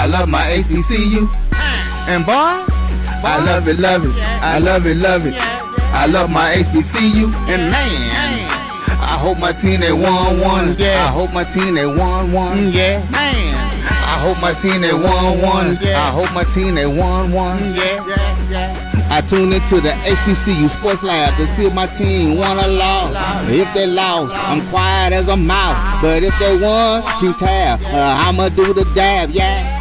I love my HBCU. And boy, I love it, love it. I love it, love it. I love my HBCU. And man, I hope my team they won one. Yeah. I hope my team they won one. Yeah. Man, I hope my team they won one. I hope my team they won one. Yeah. I tune into the HBCU Sports Lab to see if my team won or lost. If they lost, I'm quiet as a mouse. But if they won, keep tab. I'ma do the dab, yeah.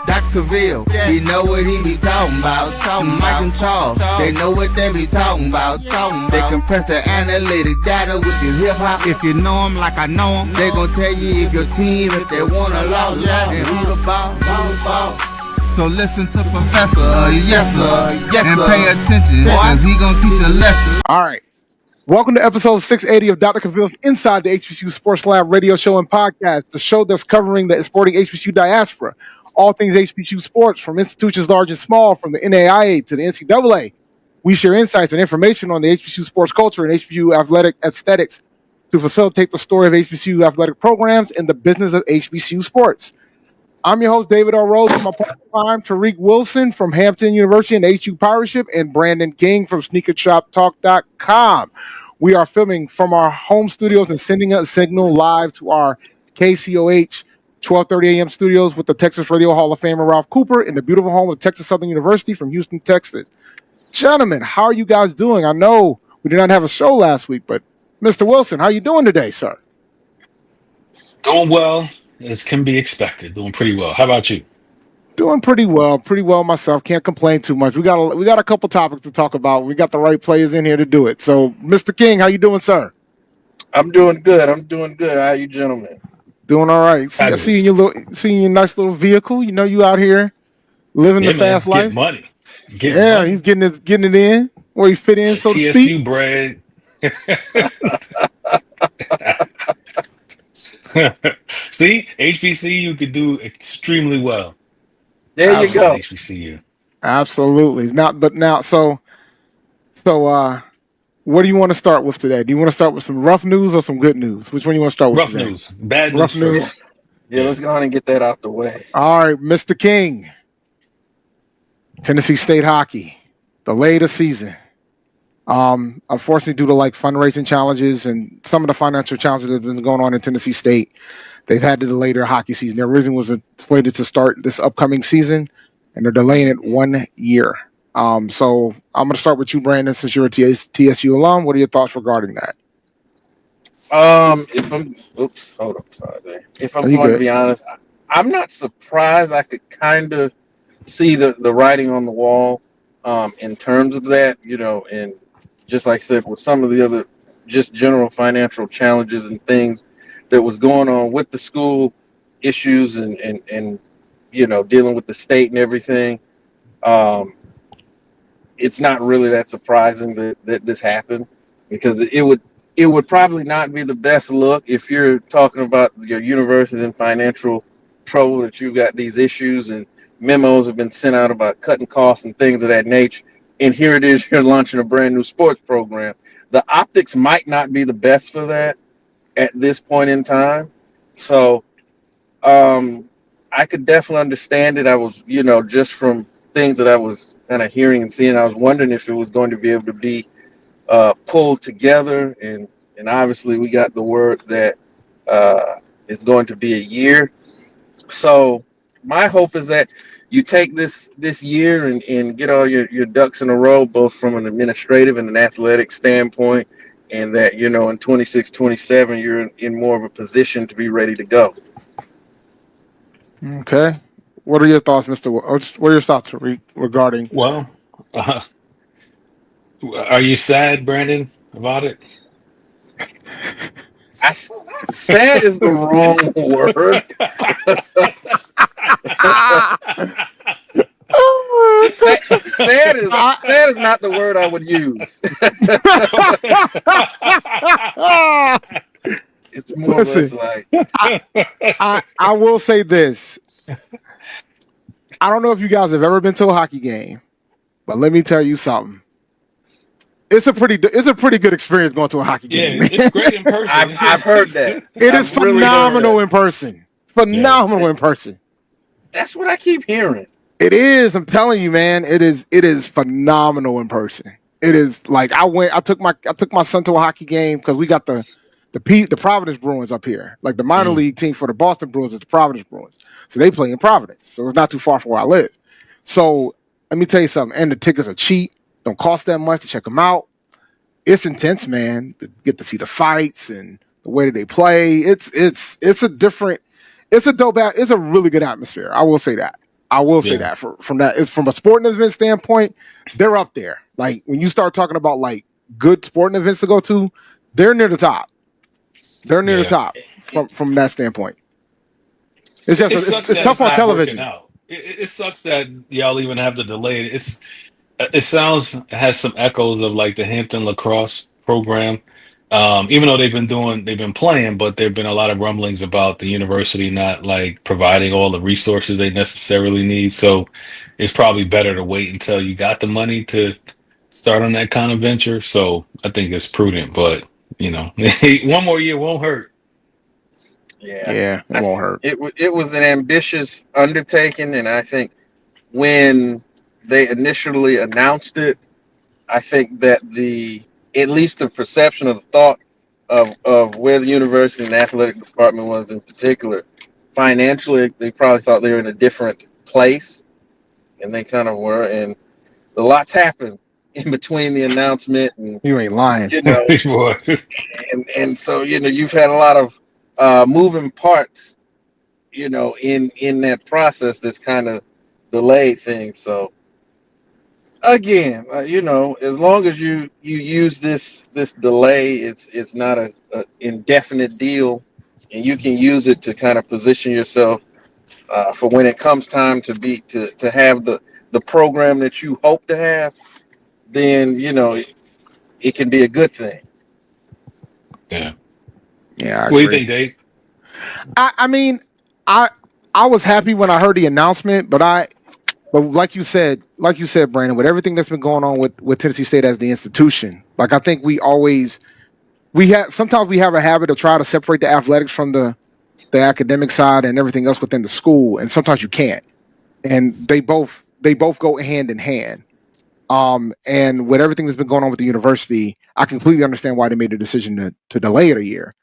Dr. Cavil, he know what he be talking about. Mike and Charles, they know what they be talking about. They compress the analytic data with the hip hop. If you know them like I know them, they gon' tell you if your team, if they won or lost, and who the ball. So listen to Professor, yes sir, and pay attention, cause he gonna teach a lesson. All right. Welcome to episode 680 of Dr. Cavil's Inside the HBCU Sports Lab radio show and podcast, the show that's covering the sporting HBCU diaspora. All things HBCU sports, from institutions large and small, from the NAIA to the NCAA. We share insights and information on the HBCU sports culture and HBCU athletic aesthetics to facilitate the story of HBCU athletic programs and the business of HBCU sports. I'm your host, David Rhodes, with my partner in crime, Tariq Wilson from Hampton University and HU Piracy, and Brandon King from SneakerShopTalk.com. We are filming from our home studios and sending a signal live to our KCOH 12:30 a.m. studios with the Texas Radio Hall of Famer Ralph Cooper in the beautiful home of Texas Southern University from Houston, Texas. Gentlemen, how are you guys doing? I know we did not have a show last week, but Mr. Wilson, how are you doing today, sir? Doing well, as can be expected. Doing pretty well. How about you? Doing pretty well myself. Can't complain too much. We got a couple topics to talk about. We got the right players in here to do it. So, Mr. King, how you doing, sir? I'm doing good. How are you, gentlemen? Doing all right. Seeing your nice little vehicle. You know, you out here living the fast life. Get money. He's getting it in where he fit in, so to speak. TSU bread. See, HBCU could do extremely well. There you go. HBCU. Absolutely. So what do you want to start with today? Do you want to start with some rough news or some good news? Which one do you want to start with? Rough today? News. Bad news. Rough news. Yeah, let's go on and get that out the way. All right, Mr. King. Tennessee State hockey delayed a season. Unfortunately, due to fundraising challenges and some of the financial challenges that have been going on in Tennessee State, they've had to delay their hockey season. Their originally was slated to start this upcoming season, and they're delaying it 1 year. So I'm going to start with you, Brandon, since you're a TSU alum. What are your thoughts regarding that? If I'm going to be honest, I'm not surprised. I could kind of see the writing on the wall in terms of that, and just like I said, with some of the other just general financial challenges and things that was going on with the school issues and dealing with the state and everything. It's not really that surprising that this happened, because it would probably not be the best look if you're talking about your universities in financial trouble, that you've got these issues and memos have been sent out about cutting costs and things of that nature. And here it is, you're launching a brand new sports program. The optics might not be the best for that at this point in time. So I could definitely understand it. I was, just from things that I was kind of hearing and seeing, I was wondering if it was going to be able to be pulled together. And obviously we got the word that it's going to be a year. So my hope is that you take this year and get all your ducks in a row, both from an administrative and an athletic standpoint, and that, in 26, 27, you're in more of a position to be ready to go. Okay. What are your thoughts, Mr. What are your thoughts regarding? Well, are you sad, Brandon, about it? Sad is the wrong word. Sad is not the word I would use. It's more Listen, I will say this. I don't know if you guys have ever been to a hockey game, but let me tell you something. It's a pretty good experience going to a hockey game. Yeah, it's great in person. I've heard that. It is phenomenal in person. Phenomenal in person. That's what I keep hearing. It is. I'm telling you, man. It is. It is phenomenal in person. It is like I took my son to a hockey game because we got the Providence Bruins up here. Like the minor Mm. league team for the Boston Bruins is the Providence Bruins. So they play in Providence. So it's not too far from where I live. So let me tell you something. And the tickets are cheap. Don't cost that much to check them out. It's intense, man. To get to see the fights and the way that they play. It's a different. It's a dope. It's a really good atmosphere. I will say that. I will say Yeah. that from that. It's from a sporting event standpoint, they're up there. Like when you start talking about like good sporting events to go to, they're near the top. They're near the Yeah. top from that standpoint. It's just It sucks it's that tough it's on not working television. out. It sucks that y'all even have to delay it. It sounds it has some echoes of like the Hampton lacrosse program. Even though they've been playing, but there've been a lot of rumblings about the university not like providing all the resources they necessarily need. So it's probably better to wait until you got the money to start on that kind of venture. So I think it's prudent, but you know, one more year won't hurt. Yeah, Yeah, it won't hurt. it was an ambitious undertaking, and I think when they initially announced it, I think that the at least the perception of the thought of where the university and the athletic department was in particular, financially, they probably thought they were in a different place, and they kind of were. And a lot's happened in between the announcement and You ain't lying. you know, Boy. and so you've had a lot of moving parts, in that process that's kind of delayed things. So again, as long as you use this delay, it's not a indefinite deal, and you can use it to kind of position yourself for when it comes time to have the program that you hope to have. Then it can be a good thing. Yeah. Yeah, I What do you agree. think, Dave? I mean, I I was happy when I heard the announcement, but like you said, Brandon, with everything that's been going on with Tennessee State as the institution, like I think we have sometimes we have a habit of trying to separate the athletics from the academic side and everything else within the school, and sometimes you can't. And they both go hand in hand. And with everything that's been going on with the university, I completely understand why they made the decision to delay it a year.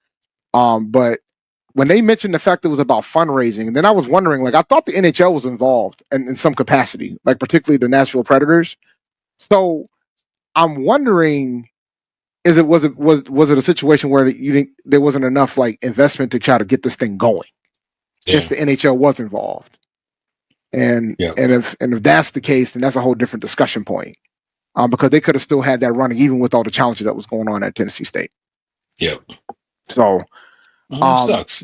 But when they mentioned the fact it was about fundraising, and then I was wondering, like, I thought the NHL was involved in some capacity, like particularly the Nashville Predators. So I'm wondering, was it a situation where you think there wasn't enough like investment to try to get this thing going if Yeah. the NHL was involved? And Yeah. and if that's the case, then that's a whole different discussion point. Because they could have still had that running even with all the challenges that was going on at Tennessee State. Yeah. So It um sucks.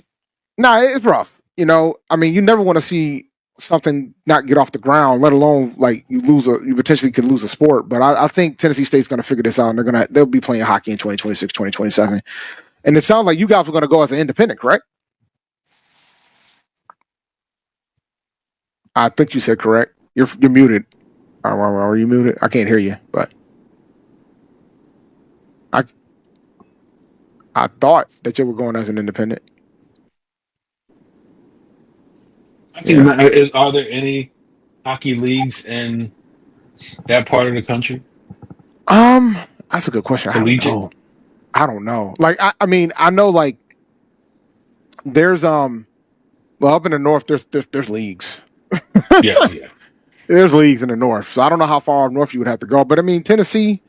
nah, it's rough. I mean, you never want to see something not get off the ground, let alone like you potentially could lose a sport. But I think Tennessee State's gonna figure this out, and they'll be playing hockey in 2026, 2027. And it sounds like you guys were gonna go as an independent, correct? I think you said correct. You're muted. Are you muted? I can't hear you, but I I thought that you were going as an independent. I think Yeah. are there any hockey leagues in that part of the country? Um, that's a good question. I don't Collegiate? know. I don't know. Like I mean, I know like there's well up in the north there's leagues. Yeah, yeah. There's leagues in the north. So I don't know how far up north you would have to go. But I mean Tennessee,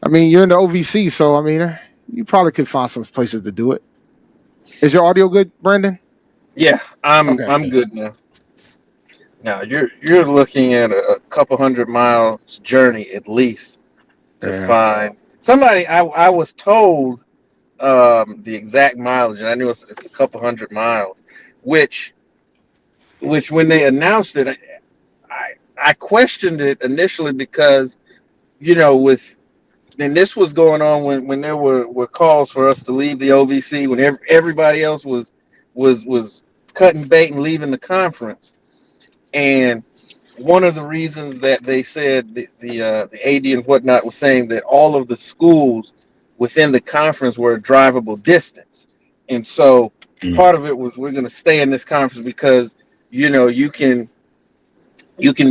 I mean you're in the OVC, so I mean you probably could find some places to do it. Is your audio good, Brandon? Yeah, I'm Okay. I'm good now. Now you're looking at a couple 100 miles journey at least to Yeah. find somebody. I was told the exact mileage, and I knew it's a couple 100 miles, which when they announced it, I questioned it initially because with and this was going on when there were calls for us to leave the OVC when everybody else was cutting bait and leaving the conference. And one of the reasons that they said the AD and whatnot was saying that all of the schools within the conference were a drivable distance, and so Mm. part of it was we're going to stay in this conference because you can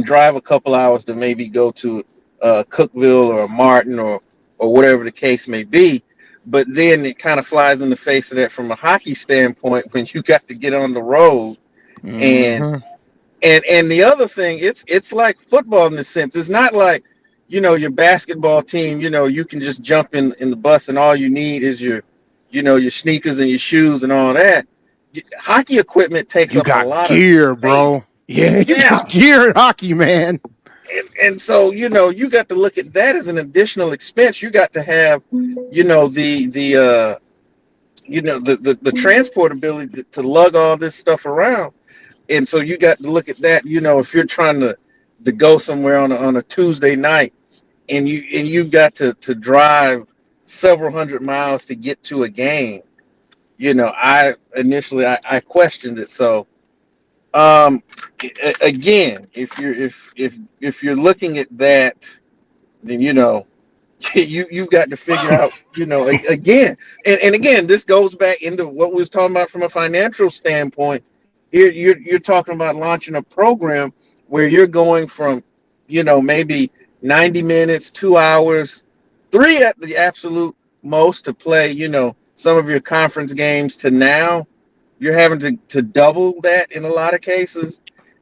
drive a couple hours to maybe go to Cookville or Martin or whatever the case may be. But then it kind of flies in the face of that from a hockey standpoint when you got to get on the road. And Mhm. and the other thing, it's like football in the sense. It's not like, your basketball team, you can just jump in the bus and all you need is your sneakers and your shoes and all that. Hockey equipment takes You up a got lot of gear, space. bro. Yeah, you Yeah. got gear in hockey, man. And so, you got to look at that as an additional expense. You got to have, the transportability to lug all this stuff around. And so you got to look at that, if you're trying to go somewhere on a Tuesday night and you've got to drive several hundred miles to get to a game. I initially I questioned it. So again, if you're looking at that, then you've got to figure out, again, and again, this goes back into what we was talking about from a financial standpoint. You're talking about launching a program where you're going from, maybe 90 minutes, 2 hours, 3 at the absolute most to play, some of your conference games, to now you're having to double that in a lot of cases.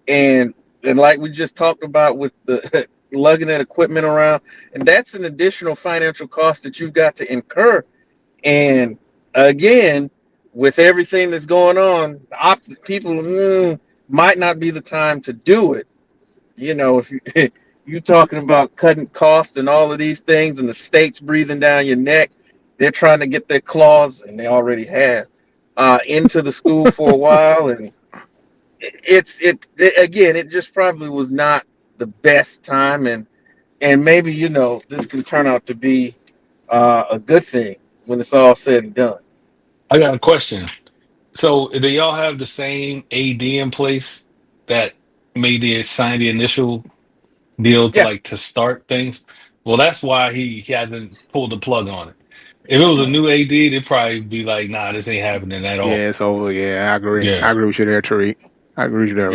And like we just talked about with the lugging that equipment around, and that's an additional financial cost that you've got to incur. And again, with everything that's going on, people might not be the time to do it. If you talking about cutting costs and all of these things, and the state's breathing down your neck, they're trying to get their claws, and they already have, into the school for a while. And again, it just probably was not the best time. And maybe, this can turn out to be a good thing when it's all said and done. I got a question. So, do y'all have the same AD in place that made the sign the initial deal to Yeah. like to start things? Well, that's why he hasn't pulled the plug on it. If it was a new AD, they'd probably be like, "Nah, this ain't happening at all." Yeah, it's over. Yeah, I agree. Yeah, I agree with you there, Tariq. I agree with you there,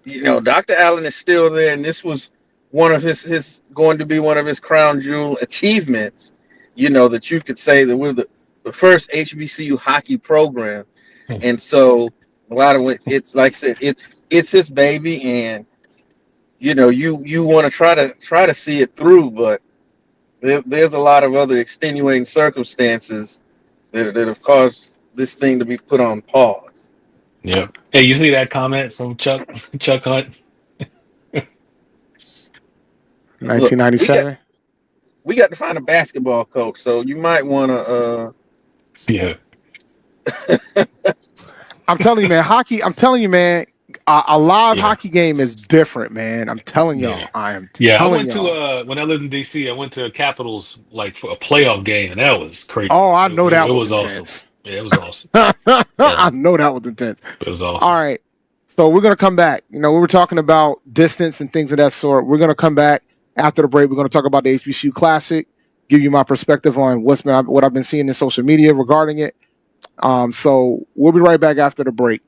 Yeah, Tariq. Dr. Allen is still there, and this was one of his going to be one of his crown jewel achievements. That you could say that we're the first HBCU hockey program. And so a lot of it's like I said, it's his baby, and you want to try to see it through, but there's a lot of other extenuating circumstances that have caused this thing to be put on pause. yeah. Hey, you see that comment from Chuck Chuck Hunt? Look, we got 1997. we got to find a basketball coach, so you might want to. Yeah, I'm telling you, man. Hockey. I'm telling you, man. A live yeah, hockey game is different, man. I'm telling yeah, y'all. I am yeah. I telling went to y'all. when I lived in DC. I went to Capitals like for a playoff game, and that was crazy. Oh, I It, know it, that it was was awesome. intense. Yeah, it was awesome. I Yeah, know that was intense. it was All awesome. right. So we're gonna come back. We were talking about distance and things of that sort. We're gonna come back after the break. We're gonna talk about the HBCU Classic, give you my perspective on what I've been seeing in social media regarding it. So we'll be right back after the break.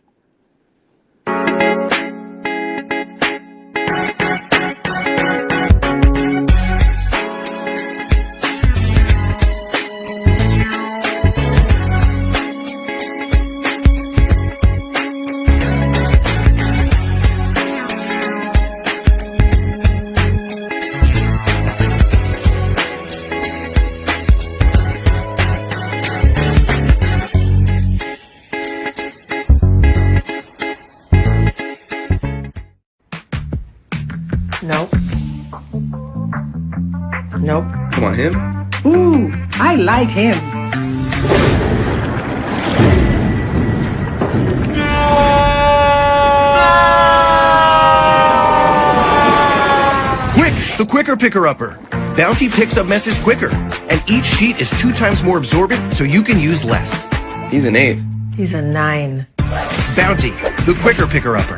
Nope. Nope. You want him? Ooh, I like him. Quick! The quicker picker-upper. Bounty picks up messes quicker, and each sheet is 2 times more absorbent, so you can use less. He's an 8. He's a 9. Bounty, the quicker picker-upper.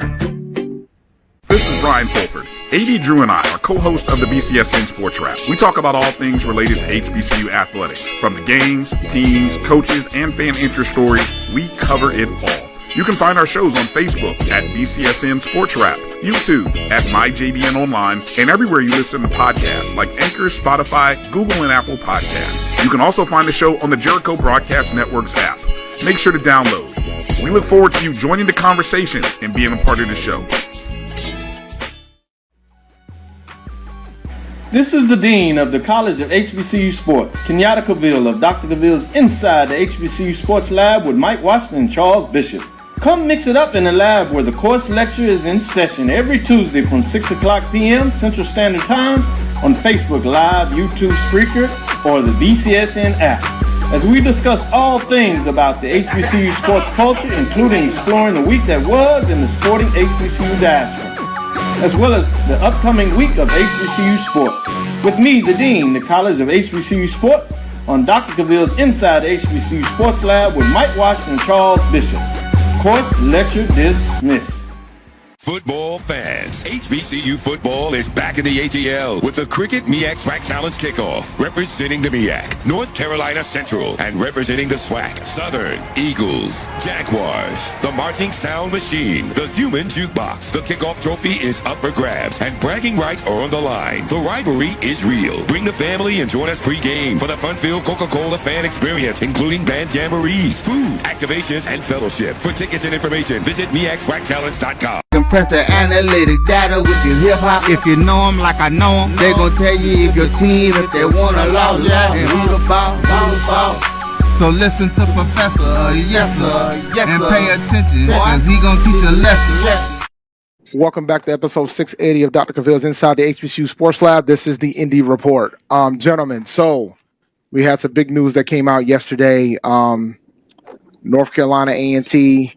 This is Brian Fulford. AD Drew and I are co-hosts of the BCSN Sports Lab. We talk about all things related to HBCU athletics. From the games, teams, coaches, and fan interest stories, we cover it all. You can find our shows on Facebook at BCSN Sports Lab, YouTube at MyJBN Online, and everywhere you listen to podcasts like Anchor, Spotify, Google, and Apple Podcasts. You can also find the show on the Jericho Broadcast Network's app. Make sure to download. We look forward to you joining the conversation and being a part of the show. This is the Dean of the College of HBCU Sports, Kenyatta Cavil of Dr. Cavil's Inside the HBCU Sports Lab with Mike Washington and Charles Bishop. Come mix it up in the lab where the course lecture is in session every Tuesday from 6 o'clock p.m. Central Standard Time on Facebook Live, YouTube Spreaker, or the BCSN app. As we discuss all things about the HBCU sports culture, including exploring the week that was in the sporting HBCU diaspora, as well as the upcoming week of HBCU sports. With me, the Dean, the College of HBCU Sports, on Dr. Cavil's Inside the HBCU Sports Lab with Mike Washington and Charles Bishop. Course lecture dismissed. Football fans, HBCU football is back in the ATL with the Cricket MEAC SWAC Challenge Kickoff. Representing the MEAC, North Carolina Central, and representing the SWAC, Southern Eagles, Jaguars, the Marching Sound Machine, the Human Jukebox. The kickoff trophy is up for grabs, and bragging rights are on the line. The rivalry is real. Bring the family and join us pre-game for the fun-filled Coca-Cola fan experience, including band jamborees, food, activations, and fellowship. For tickets and information, visit MEACSWACChallenge.com. Compress the analytic data with your hip-hop. If you know them like I know them, they gon' tell you if your team, if they want a law, and who the ball. So listen to Professor, yes sir, and pay attention, cause he gon' teach a lesson. Welcome back to episode 680 of Dr. Cavil's Inside the HBCU Sports Lab. This is the Indy Report. Gentlemen, so we had some big news that came out yesterday. North Carolina A&T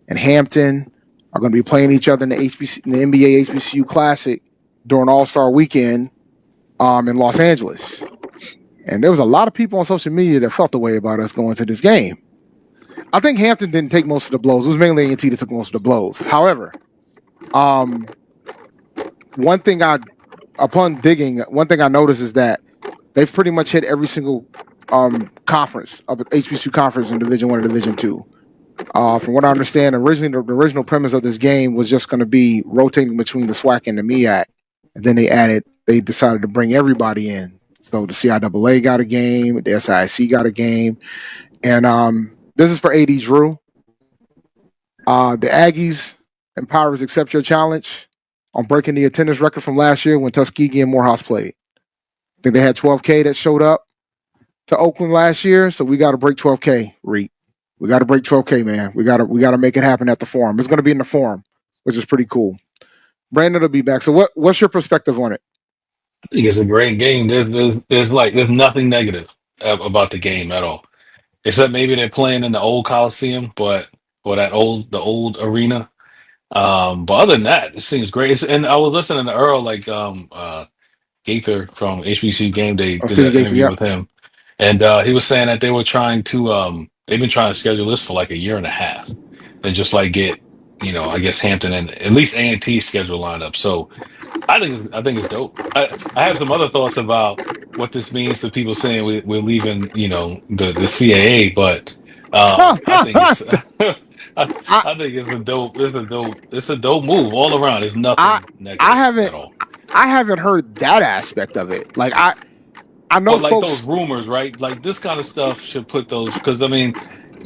and Hampton are going to be playing each other in the NBA HBCU Classic during All-Star Weekend in Los Angeles. And there was a lot of people on social media that felt the way about us going to this game. I think Hampton didn't take most of the blows. It was mainly A&T that took most of the blows. However, one thing I noticed is that they've pretty much hit every single conference of HBCU conference in Division I and Division II. From what I understand, originally the original premise of this game was just going to be rotating between the SWAC and the MEAC, and then they decided to bring everybody in. So the CIAA got a game, the SIAC got a game, and this is for AD Drew. The Aggies and Pirates accept your challenge on breaking the attendance record from last year when Tuskegee and Morehouse played. I think they had 12K that showed up to Oakland last year, so we got to break 12K, Reed. We got to break 12K, man. We got to make it happen at the Forum. It's going to be in the Forum, which is pretty cool. Brandon will be back. So what's your perspective on it? I think it's a great game. There's nothing negative about the game at all, except maybe they're playing in the old Coliseum, or the old arena. But other than that, it seems great. And I was listening to Earl, Gaither from HBCU Game Day, did an interview with him, and he was saying that they were trying to they've been trying to schedule this for like a year and a half, and just get I guess Hampton and at least A&T schedule lined up. So I think it's dope. I have some other thoughts about what this means to people saying we're leaving the CAA, but I think it's I think it's a dope move all around. It's nothing negative at all. I haven't heard that aspect of it. I know folks, those rumors, right? Like this kind of stuff should put those, because I mean,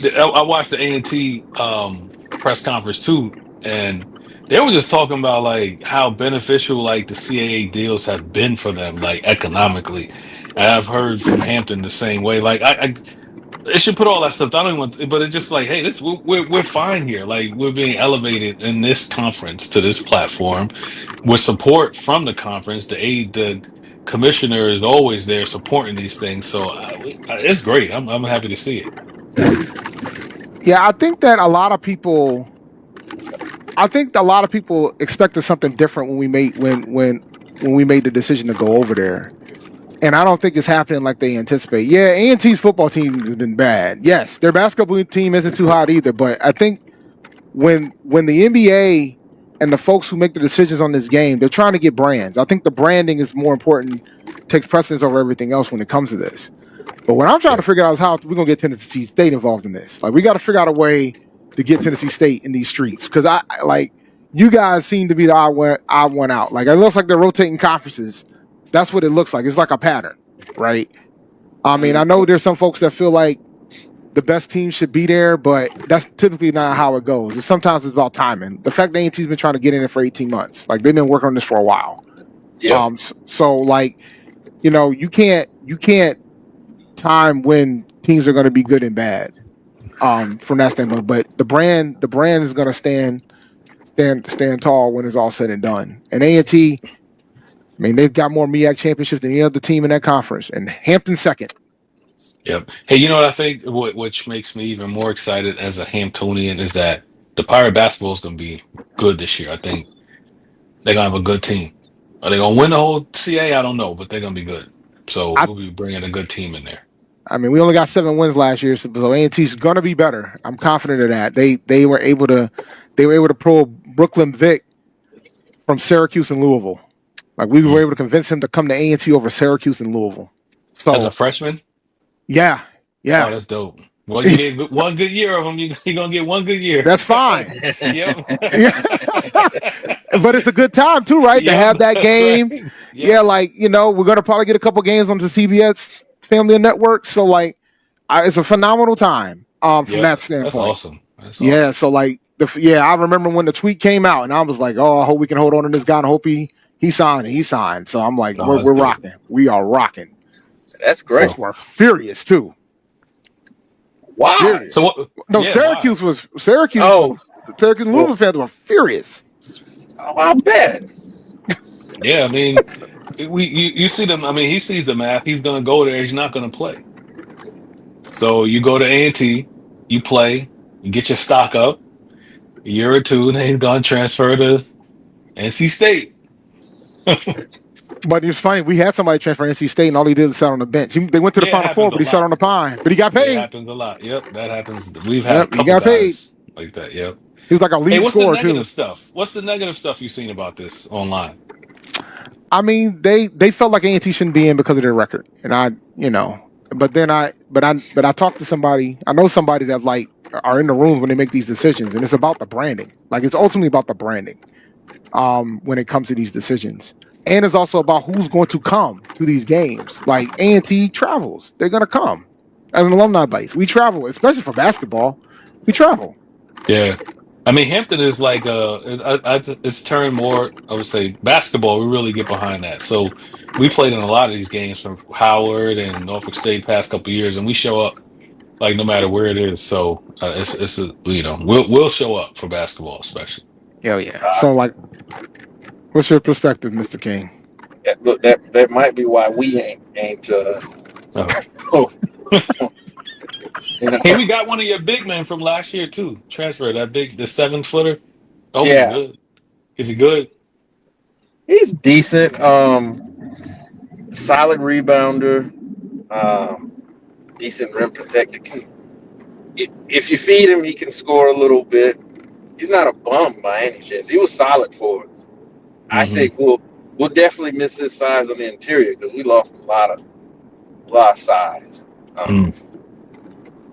I watched the A&T press conference too, and they were just talking about how beneficial the CAA deals have been for them, economically. And I've heard from Hampton the same way. It should put all that stuff. I don't even want, but it's just hey, we're fine here. We're being elevated in this conference to this platform with support from the conference. The commissioner is always there supporting these things, so it's great. I'm happy to see it. Yeah, I think that a lot of people expected something different when we made the decision to go over there. And I don't think it's happening like they anticipate. Yeah, A&T's football team has been bad. Yes, their basketball team isn't too hot either. But I think when the NBA and the folks who make the decisions on this game, they're trying to get brands. I think the branding is more important, takes precedence over everything else when it comes to this. But what I'm trying to figure out is how we're going to get Tennessee State involved in this. We got to figure out a way to get Tennessee State in these streets because I like you guys seem to be the odd one out. Like it looks like they're rotating conferences. That's what it looks like. It's like a pattern, right? I mean, I know there's some folks that feel like the best team should be there, but that's typically not how it goes. Sometimes it's about timing. The fact that A&T's been trying to get in it for 18 months, like they've been working on this for a while. Yeah. So like, you can't time when teams are going to be good and bad. From that standpoint, but the brand is going to stand tall when it's all said and done. And A&T, I mean, they've got more MEAC championships than any other team in that conference, and Hampton second. Yep. Hey, you know what I think? Which makes me even more excited as a Hamptonian is that the Pirate basketball is going to be good this year. I think they're going to have a good team. Are they going to win the whole CA? I don't know, but they're going to be good. So we'll be bringing a good team in there. I mean, we only got 7 wins last year, so A&T is going to be better. I'm confident of that. They were able to pull Brooklyn Vick from Syracuse and Louisville. Like we were able to convince him to come to A&T over Syracuse and Louisville. So as a freshman, yeah. Oh, that's dope. Well, you get one good year of him. You're gonna get one good year. That's fine. Yep. But it's a good time too, right? To have that game. Right. Yeah, like we're gonna probably get a couple games on the CBS Family Network. So like, it's a phenomenal time from that standpoint. That's awesome. Yeah. So like, I remember when the tweet came out, and I was like, oh, I hope we can hold on to this guy, and hope he signed. And he signed. So I'm like, we're rocking. We are rocking. That's great. So we're furious too. Wow. Furious. So what? No, Syracuse was Syracuse. Oh, Syracuse and Louisville fans were furious. Oh, I bet. Yeah, I mean, you see them. I mean, he sees the math. He's gonna go there. He's not gonna play. So you go to A&T, you play, you get your stock up a year or two, and then he's gonna transfer to NC State. But it was funny. We had somebody transfer to NC State, and all he did was sit on the bench. They went to the Final Four, but he sat on the pine. But he got paid. It happens a lot. Yep, that happens. We've had a couple he got paid guys like that. Yep. He was like a lead scorer too. What's the negative stuff you've seen about this online? I mean, they felt like A&T shouldn't be in because of their record, and But I talked to somebody. I know somebody that like are in the rooms when they make these decisions, and it's about the branding. Like it's ultimately about the branding. When it comes to these decisions. And it's also about who's going to come to these games. Like A&T travels. They're going to come as an alumni base. We travel, especially for basketball. We travel. Yeah. I mean, Hampton is like, it's turned more, I would say, basketball. We really get behind that. So we played in a lot of these games from Howard and Norfolk State past couple of years, and we show up like no matter where it is. So we'll show up for basketball, especially. Yeah. So like, what's your perspective, Mr. King? Look, that might be why we ain't. Hey, we got one of your big men from last year too. Transfer the 7-footer. Oh, yeah. Good. Is he good? He's decent. Solid rebounder. Decent rim protector. If you feed him, he can score a little bit. He's not a bum by any chance. He was solid for us. I think we'll definitely miss his size on the interior because we lost a lot of size.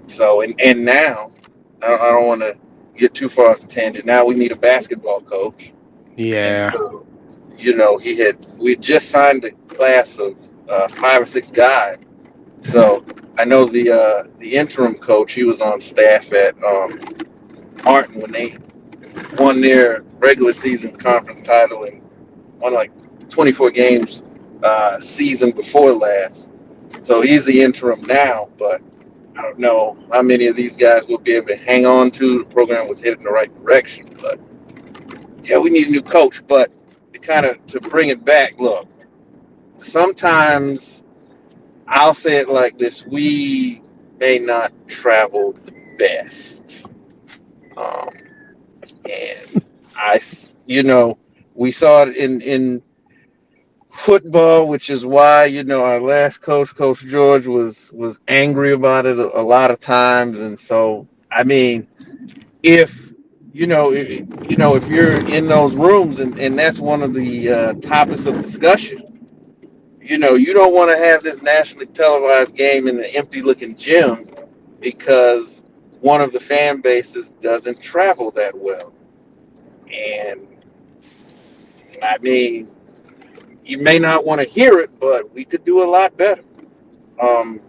So and now I don't want to get too far off the tangent. Now we need a basketball coach. Yeah. And so we just signed a class of 5 or 6 guys. So I know the interim coach. He was on staff at Martin when they won their regular season conference title and won like 24 games season before last. So he's the interim now, but I don't know how many of these guys will be able to hang on to. The program was headed in the right direction, but yeah, we need a new coach. But to bring it back, look, sometimes I'll say it like this: we may not travel the best, and we saw it in football, which is why our last coach, Coach George, was angry about it a lot of times. And so, I mean, if you're in those rooms and that's one of the topics of discussion, you don't want to have this nationally televised game in an empty looking gym because one of the fan bases doesn't travel that well. And I mean, you may not want to hear it, but we could do a lot better um,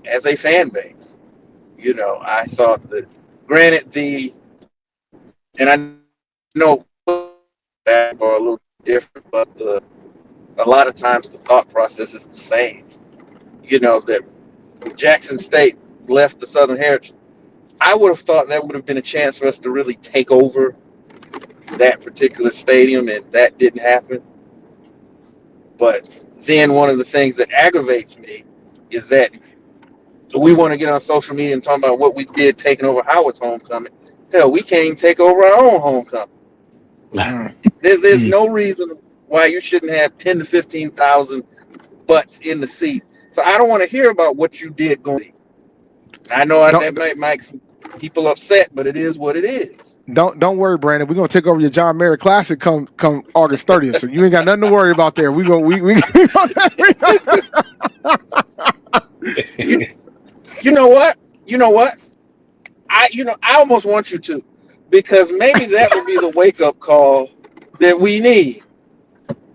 as a fan base. I thought that, granted, and I know basketball are a little different, but a lot of times the thought process is the same. That Jackson State left the Southern Heritage. I would have thought that would have been a chance for us to really take over that particular stadium, and that didn't happen. But then one of the things that aggravates me is that we want to get on social media and talk about what we did taking over Howard's homecoming. Hell, we can't even take over our own homecoming. There's no reason why you shouldn't have 10 to 15,000 butts in the seat. So I don't want to hear about what you did going. I know that might make some people upset, but it is what it is. Don't worry, Brandon. We're gonna take over your John Merritt Classic come August 30th. So you ain't got nothing to worry about there. We You know what? I almost want you to, because maybe that would be the wake up call that we need.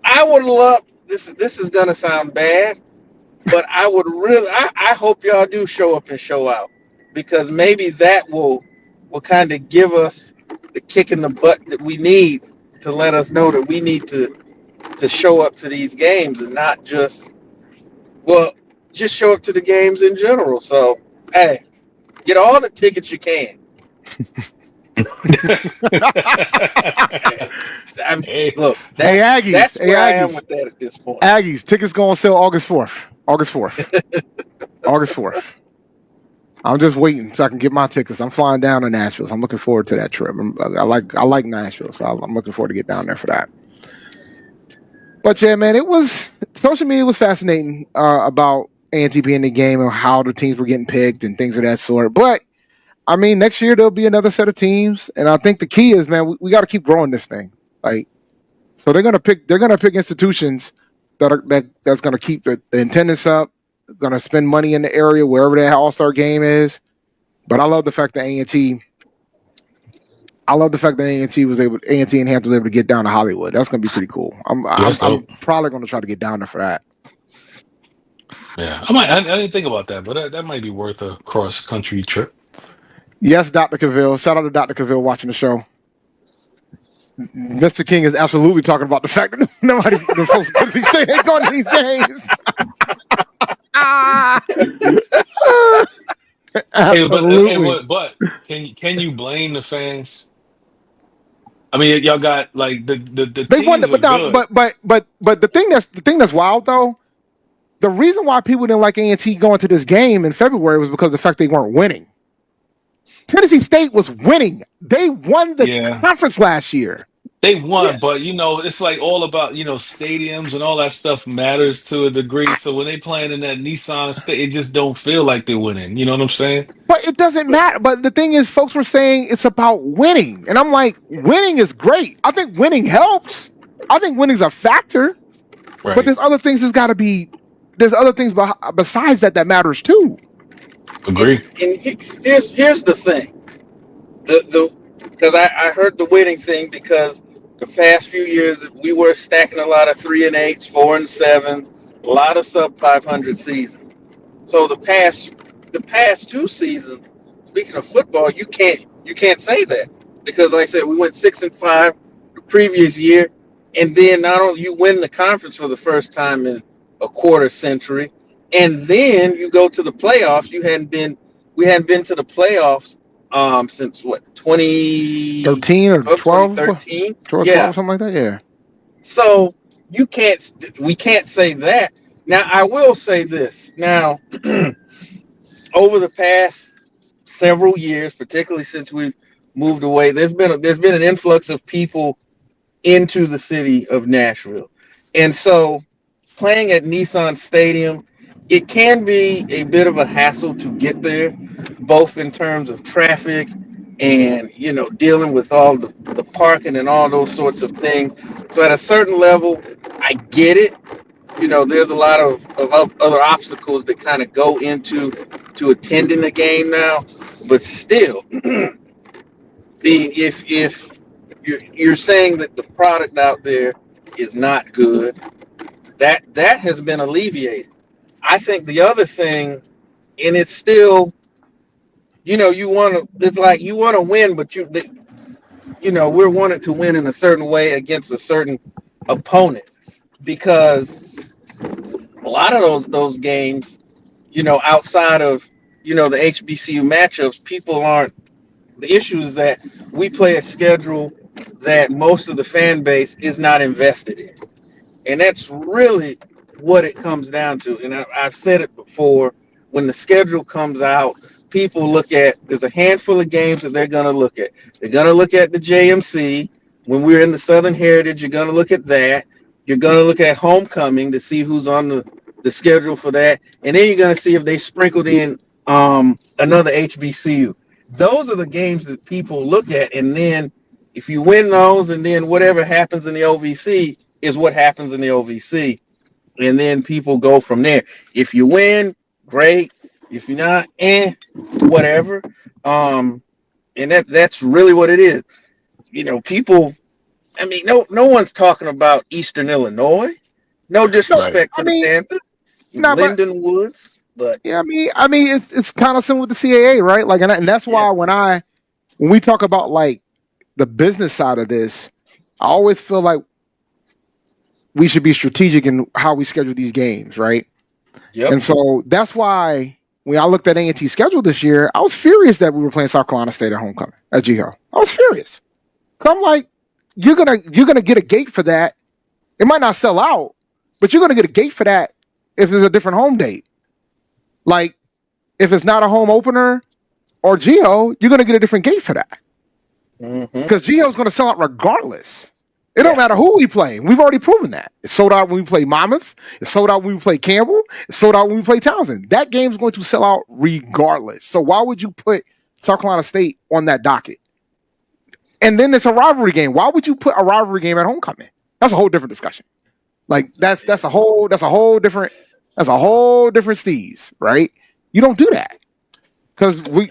I would love this. This is gonna sound bad, but I would really. I hope y'all do show up and show out, because maybe that will kind of give us the kick in the butt that we need to let us know that we need to show up to these games and not just show up to the games in general. So hey, get all the tickets you can. Look, Aggies. That's where I am with that at this point. Aggies, tickets going on sale August 4th. August 4th. I'm just waiting so I can get my tickets. I'm flying down to Nashville, so I'm looking forward to that trip. I like Nashville, so I'm looking forward to get down there for that. But yeah, man, social media was fascinating about A&T being in the game and how the teams were getting picked and things of that sort. But I mean, next year there'll be another set of teams, and I think the key is, man, we got to keep growing this thing. So they're gonna pick institutions that's gonna keep the attendance up, gonna spend money in the area wherever that All-Star game is. But I love the fact that A&T was able, A&T and Hampton were able to get down to Hollywood. That's gonna be pretty cool. I'm probably gonna try to get down there for that. Yeah, I didn't think about that, but that might be worth a cross-country trip. Yes, Dr. Cavil. Shout out to Dr. Cavil watching the show. Mr. King is absolutely talking about the fact that nobody the folks at Pettis State ain't going to these games. Absolutely. But can you blame the fans? I mean, y'all got like the they won, but the thing that's wild though. The reason why people didn't like A&T going to this game in February was because of the fact they weren't winning. Tennessee State was winning. They won the conference last year. They won, but it's like all about stadiums and all that stuff matters to a degree. So when they playing in that Nissan State, it just don't feel like they're winning. You know what I'm saying? But it doesn't matter. But the thing is, folks were saying it's about winning, and I'm like, winning is great. I think winning helps. I think winning's a factor. Right. But there's other things. There's other things besides that matters too. Agree. And here's the thing. Because I heard the winning thing, because the past few years we were stacking a lot of 3 and 8s, 4 and 7s, a lot of sub 500 seasons. So the past 2 seasons, speaking of football, you can't say that, because like I said, we went 6 and 5 the previous year, and then not only you win the conference for the first time in a quarter century, and then you go to the playoffs. We hadn't been to the playoffs since what, 2013 or 12? 2013? 12, something like that, yeah. So we can't say that. Now I will say this. Now over the past several years, particularly since we've moved away, there's been an influx of people into the city of Nashville. And so playing at Nissan Stadium, it can be a bit of a hassle to get there, both in terms of traffic and dealing with all the parking and all those sorts of things. So at a certain level, I get it. There's a lot of other obstacles that kind of go into attending the game now. but still, if you're saying that the product out there is not good, that has been alleviated. I think the other thing, and it's still, you want to. It's like you want to win, but we're wanting to win in a certain way against a certain opponent because a lot of those games, outside of the HBCU matchups, people aren't. The issue is that we play a schedule that most of the fan base is not invested in. And that's really what it comes down to. And I've said it before, when the schedule comes out, people there's a handful of games that they're going to look at. They're going to look at the JMC. When we're in the Southern Heritage, you're going to look at that. You're going to look at homecoming to see who's on the schedule for that. And then you're going to see if they sprinkled in another HBCU. Those are the games that people look at. And then if you win those, and then whatever happens in the OVC is what happens in the OVC. And then people go from there. If you win, great. If you're not, whatever. And that's really what it is. People, no one's talking about Eastern Illinois. No disrespect to the Panthers. Linden Woods. But yeah, it's kind of similar with the CAA, right? Like, and that's why when we talk about like the business side of this, I always feel like we should be strategic in how we schedule these games, right? Yep. And so that's why when I looked at A&T's schedule this year, I was furious that we were playing South Carolina State at homecoming at GO. I was furious. Cause I'm like, you're gonna get a gate for that. It might not sell out, but you're gonna get a gate for that if it's a different home date. Like, if it's not a home opener or GO, you're going to get a different gate for that. Because GO is going to sell out regardless. It don't matter who we play. We've already proven that. It's sold out when we play Monmouth. It's sold out when we play Campbell. It's sold out when we play Townsend. That game's going to sell out regardless. So why would you put South Carolina State on that docket? And then it's a rivalry game. Why would you put a rivalry game at homecoming? That's a whole different discussion. Like, that's a whole different steez, right? You don't do that because the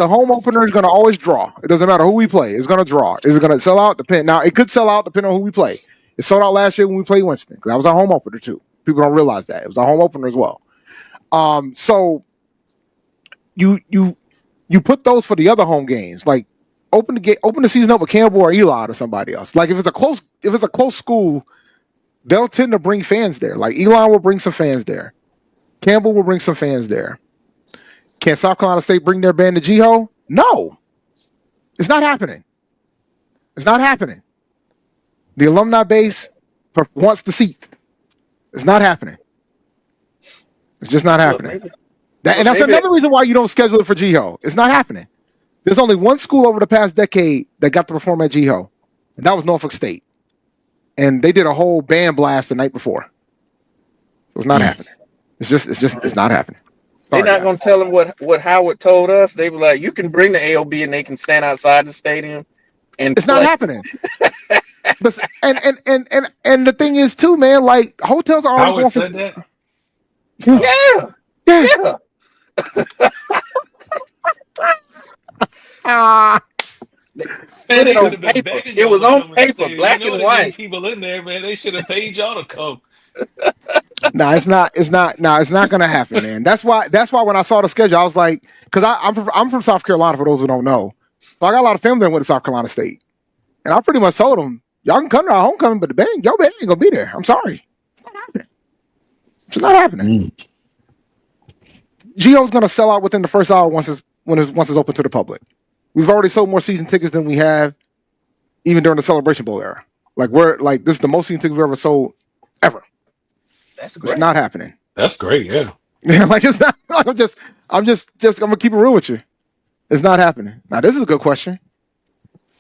home opener is going to always draw. It doesn't matter who we play; it's going to draw. Is it going to sell out? Now, it could sell out depending on who we play. It sold out last year when we played Winston because that was our home opener too. People don't realize that it was our home opener as well. So you put those for the other home games, like open the season up with Campbell or Elon or somebody else. Like if it's a close school, they'll tend to bring fans there. Like Elon will bring some fans there. Campbell will bring some fans there. Can South Carolina State bring their band to GO? No. It's not happening. It's not happening. The alumni base wants the seats. It's not happening. It's just not happening. And that's another reason why you don't schedule it for GO. It's not happening. There's only one school over the past decade that got to perform at GO, and that was Norfolk State. And they did a whole band blast the night before. So it's not happening. It's not happening. They're not going to tell them what Howard told us. They were like, you can bring the AOB and they can stand outside the stadium. And it's not happening. But, and the thing is too, man, like hotels are already Howard said that? Yeah. Man, it on paper. It was on paper, black and white. People in there, man. They should have paid y'all to come. No, it's not gonna happen, man. That's why when I saw the schedule, I was like, because I'm from South Carolina, for those who don't know. So I got a lot of family that went to South Carolina State. And I pretty much told them, y'all can come to our homecoming, but your band ain't gonna be there. I'm sorry. It's not happening. It's not happening. GO's gonna sell out within the first hour once it's open to the public. We've already sold more season tickets than we have even during the Celebration Bowl era. This is the most season tickets we've ever sold ever. That's great. It's not happening. That's great, yeah. Yeah, it's not. I'm gonna keep it real with you. It's not happening. Now this is a good question.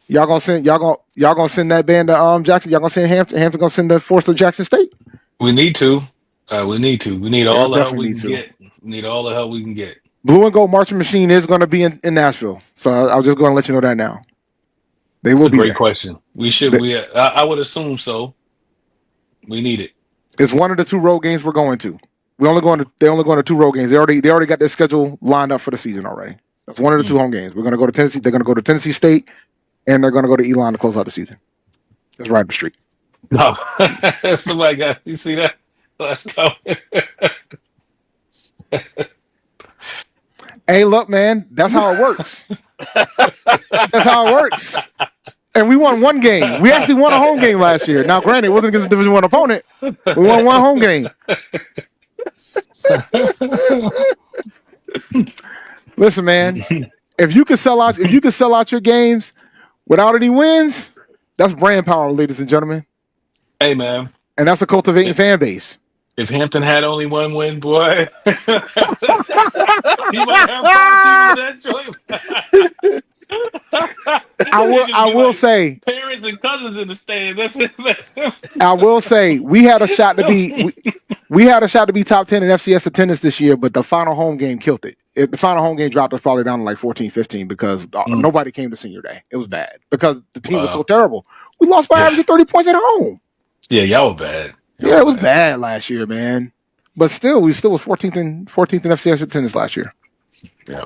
Y'all gonna send that band to Jackson? Y'all gonna send Hampton? Hampton gonna send the force to Jackson State? We need to. We need all the help we can get. We need all the help we can get. Blue and Gold Marching Machine is going to be in Nashville, so I'll just go and let you know that now. They will be. Great question. We should. I would assume so. We need it. It's one of the two road games we're going to. They're only going to two road games. They already got their schedule lined up for the season already. That's one of the two home games. We're going to go to Tennessee. They're going to go to Tennessee State, and they're going to go to Elon to close out the season. That's right up the street. No, somebody got you see that? Let's go. Hey, look, man, that's how it works. That's how it works. And we won one game. We actually won a home game last year. Now, granted, it wasn't against a Division I opponent. We won one home game. Listen, man, if you can sell out your games without any wins, that's brand power, ladies and gentlemen. Hey, man. And that's a cultivating fan base. If Hampton had only one win, boy, he might have problems with that joint. I will say, parents and cousins in the stand. That's it, man. I will say we had a shot to be we had a shot to be top 10 in FCS attendance this year, but the final home game killed it. The final home game dropped us probably down to like 14, 15 because nobody came to senior day. It was bad because the team was so terrible. We lost by average of 30 points at home. Yeah, y'all were bad. It was bad last year, man. But still, we still was 14th in FCS attendance last year. Yeah.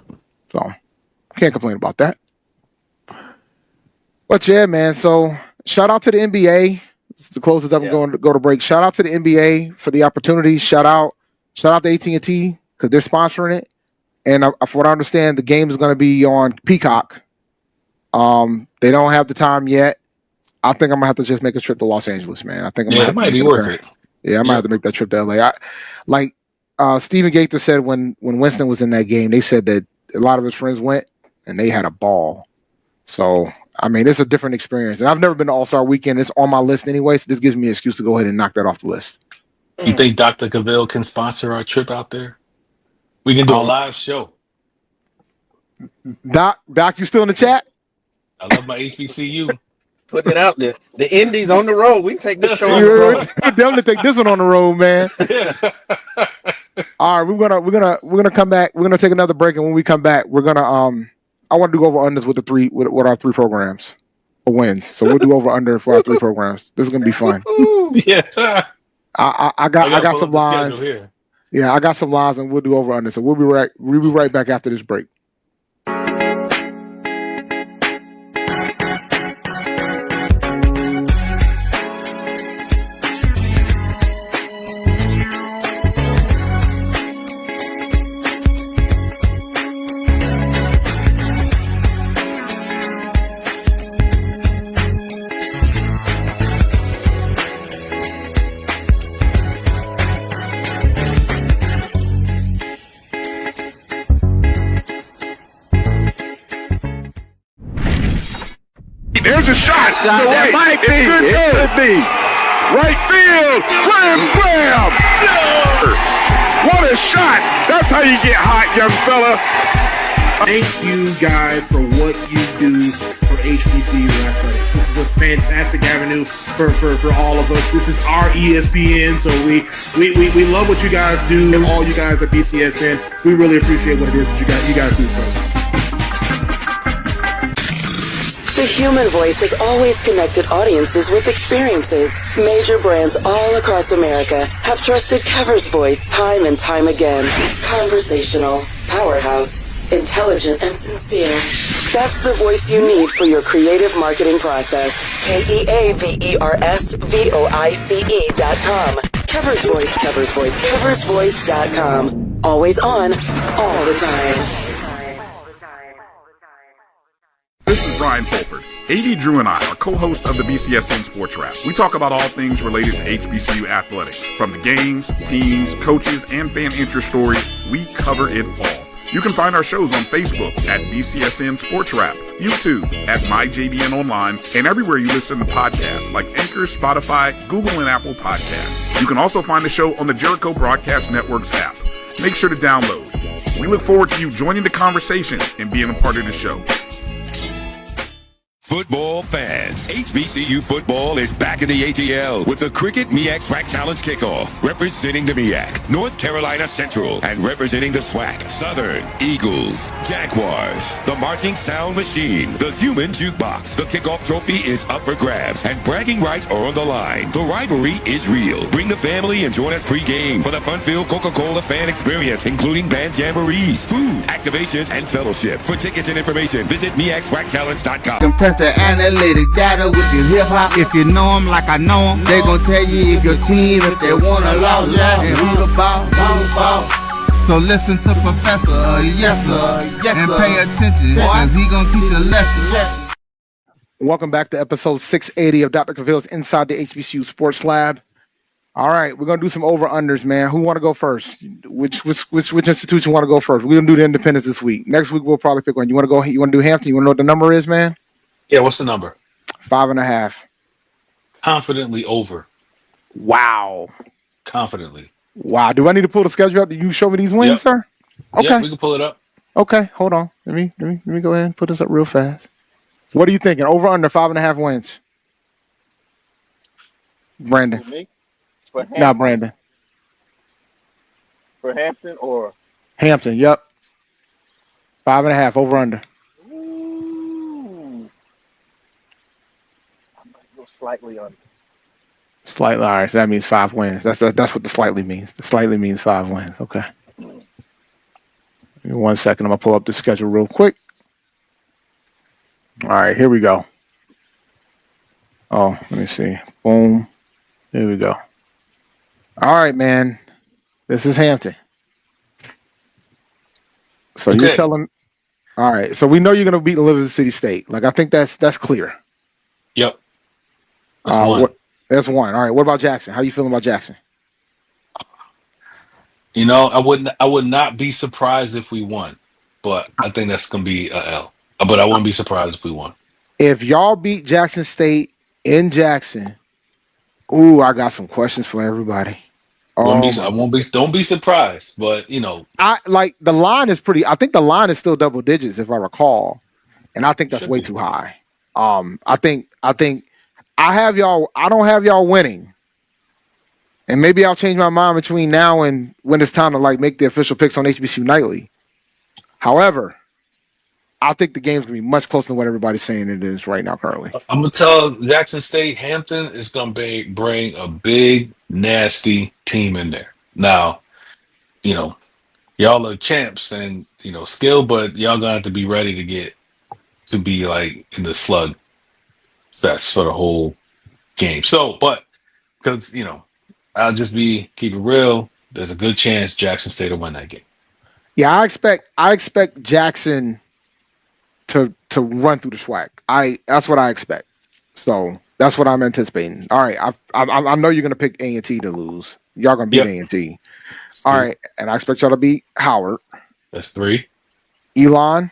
So can't complain about that. But yeah, man. So shout out to the NBA. To close it up and go to break. Shout out to the NBA for the opportunity. Shout out to AT&T because they're sponsoring it. And from what I understand, the game is going to be on Peacock. They don't have the time yet. I think I'm gonna have to just make a trip to Los Angeles, man. I think it might be worth it. Yeah, I might have to make that trip to LA. Stephen Gaither said when Winston was in that game, they said that a lot of his friends went and they had a ball. So I mean, it's a different experience. And I've never been to All-Star Weekend. It's on my list anyway, so this gives me an excuse to go ahead and knock that off the list. You think Dr. Cavil can sponsor our trip out there? We can do a live show. Doc, you still in the chat? I love my HBCU. Putting it out there. The Indy's on the road. We can take this show on the road. Definitely take this one on the road, man. All right, we're gonna come back. We're gonna take another break, and when we come back, we're gonna I want to do over unders with our three programs for wins. So we'll do over under for our three programs. This is gonna be fun. Yeah. I got some lines. Yeah, I got some lines, and we'll do over under. So we'll be right back after this break. There's a shot. It might be. It could be. Right field. Grand slam. What a shot. That's how you get hot, young fella. Thank you, guys, for what you do for HBCU athletics. This is a fantastic avenue for all of us. This is our ESPN, so we love what you guys do. And all you guys at BCSN, we really appreciate what it is that you guys do for us. The human voice has always connected audiences with experiences. Major brands all across America have trusted Kever's voice time and time again. Conversational, powerhouse, intelligent, and sincere. That's the voice you need for your creative marketing process. KeaversVoice.com. Kever's Voice, Kever's Voice, KeversVoice.com. Always on, all the time. This is Brian Fulford. A.D. Drew and I are co-hosts of the BCSN Sports Lab. We talk about all things related to HBCU athletics. From the games, teams, coaches, and fan interest stories, we cover it all. You can find our shows on Facebook at BCSN Sports Lab, YouTube at MyJBN Online, and everywhere you listen to podcasts like Anchor, Spotify, Google, and Apple Podcasts. You can also find the show on the Jericho Broadcast Network's app. Make sure to download. We look forward to you joining the conversation and being a part of the show. Football fans, HBCU football is back in the ATL with the Cricket MEAC SWAC Challenge Kickoff. Representing the MEAC, North Carolina Central, and representing the SWAC, Southern, Eagles, Jaguars, the Marching Sound Machine, the Human Jukebox. The kickoff trophy is up for grabs, and bragging rights are on the line. The rivalry is real. Bring the family and join us pre-game for the fun-filled Coca-Cola fan experience, including band jamborees, food, activations, and fellowship. For tickets and information, visit MEACSWACChallenge.com. Compress the analytic data with your hip-hop. If you know them like I know them, they gon' tell you if your team, if they want to law, and who the ball. So listen to Professor, yes sir, and pay attention, cause he gon' teach a lesson. Welcome back to episode 680 of Dr. Cavil's Inside the HBCU Sports Lab. All right, we're gonna do some over-unders, man. Who want to go first? Which institution want to go first? We're gonna do the Independents this week. Next week we'll probably pick one. You want to go? You want to do Hampton? You want to know what the number is, man? Yeah, what's the number? 5.5. Confidently over. Wow. Confidently. Wow. Do I need to pull the schedule up? Do you show me these wins, sir? Okay. Yeah, we can pull it up. Okay, hold on. Let me go ahead and put this up real fast. What are you thinking? Over under 5.5 wins. Brandon. For me? For Hampton? Not Brandon. For Hampton or Hampton, yep. 5.5 over under. Ooh. I might go slightly under. Slightly, all right. So that means 5 wins. That's what the slightly means. The slightly means 5 wins. Okay. Give me 1 second. I'm gonna pull up the schedule real quick. All right, here we go. Oh, let me see. Boom. Here we go. All right, man. This is Hampton. So Okay. you're telling. All right. So we know you're gonna beat Elizabeth City State. Like I think that's clear. Yep. That's one. That's one. All right. What about Jackson? How you feeling about Jackson? You know, I would not be surprised if we won, but I think that's gonna be a L. But I wouldn't be surprised if we won. If y'all beat Jackson State in Jackson, ooh, I got some questions for everybody. Don't be surprised, but you know, I like the line is pretty. I think the line is still double digits if I recall, and I think that's way too high. I think I have y'all. I don't have y'all winning, and maybe I'll change my mind between now and when it's time to like make the official picks on HBCU Nightly. However, I think the game's gonna be much closer than what everybody's saying it is right now currently. I'm gonna tell Jackson State Hampton is gonna bring a big nasty team in there. Now, you know, y'all are champs and you know skill, but y'all gonna have to be ready to be like in the slug sets for the whole game. So, but because you know, I'll just keep it real. There's a good chance Jackson State will win that game. Yeah, I expect Jackson to run through the SWAC. That's what I expect. So that's what I'm anticipating. All right, I know you're gonna pick A&T to lose. Y'all gonna beat A&T. All right, and I expect y'all to beat Howard. That's 3. Elon.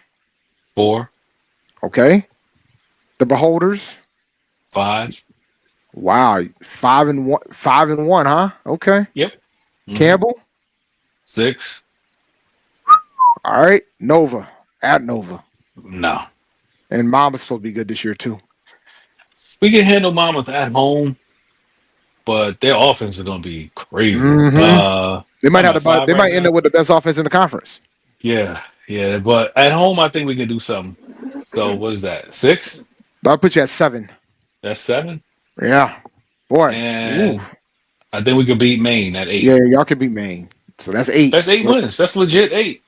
4. Okay. The Beholders. 5. Wow, 5-1. 5-1, huh? Okay. Yep. Mm-hmm. Campbell. 6. All right. Nova. At Nova. No. And Mama's supposed to be good this year too. We can handle Monmouth at home, but their offense is going to be crazy. Mm-hmm. They might end up with the best offense in the conference. Yeah. But at home, I think we can do something. So what is that? 6? I'll put you at 7. That's 7. Yeah, boy. And I think we could beat Maine at 8. Yeah, y'all can beat Maine. So that's 8. That's 8 wins. That's legit 8.